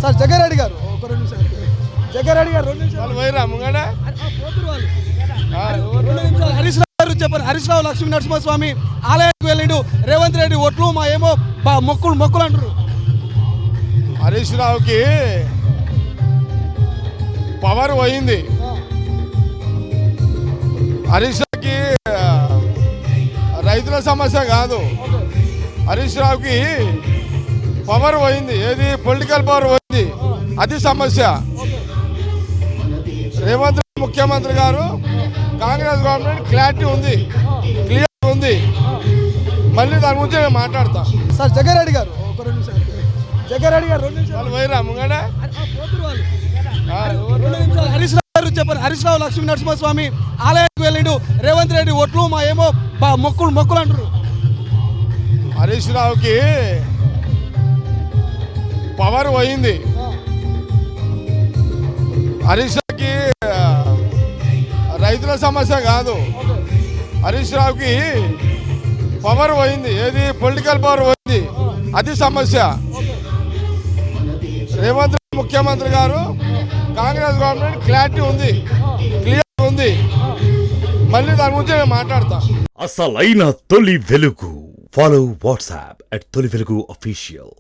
Sir Jaggareddy గారు ఒక 2 నిమిషాలు. జగ్గారెడ్డి గారు 2 నిమిషాలు. వాళ్ళు పోయిరా ముంగడా పోతురు వాళ్ళు. 2 నిమిషాలు. హరీష్ రావు గారు చెప్పారు. హరీష్ రావు లక్ష్మీ నరసింహస్వామి ఆలయానికి వెళ్ళిండు. రేవంత్ రెడ్డి ఒట్లు మా ఏమో మొక్కులు అంటారు. హరీష్ రావుకి పవర్ పోయింది. హరీష్ రావుకి రైతుల సమస్య కాదు, హరీష్ రావుకి పవర్ పోయింది. ఏది పొలిటికల్ పవర్ పోయింది, అది సమస్య. రేవంత్ రెడ్డి ముఖ్యమంత్రి గారు, కాంగ్రెస్ గవర్నమెంట్ క్లారిటీ ఉంది, క్లియర్ ఉంది. మళ్ళీ దాని గురించి నేను మాట్లాడతా. సార్ జగ్గారెడ్డి గారు ఒక 2 నిమిషాలు. జగ్గారెడ్డి గారు 2 నిమిషాలు. వాళ్ళు పోయిరా ముంగడా పోతురు వాళ్ళు. 2 నిమిషాలు. హరీష్ రావు గారు చెప్పారు. హరీష్ రావు లక్ష్మీ నరసింహస్వామి ఆలయానికి వెళ్ళిండు. రేవంత్ రెడ్డి ఒట్లు మా ఏమో మొక్కులు అంటారు. హరీష్ రావుకి పవర్ పోయింది. హరీష్ రావుకి రైతుల సమస్య కాదు, హరీష్ రావుకి పవర్ పోయింది. ఏది పొలిటికల్ పవర్ పోయింది, అది సమస్య. రేవంత్ రెడ్డి ముఖ్యమంత్రి గారు, కాంగ్రెస్ గవర్నమెంట్ క్లారిటీ ఉంది, క్లియర్ ఉంది. మళ్ళీ దాని గురించి నేను మాట్లాడతా. అసలైన తొలి వెలుగు. ఫాలో వాట్సాప్ @తొలి వెలుగు official.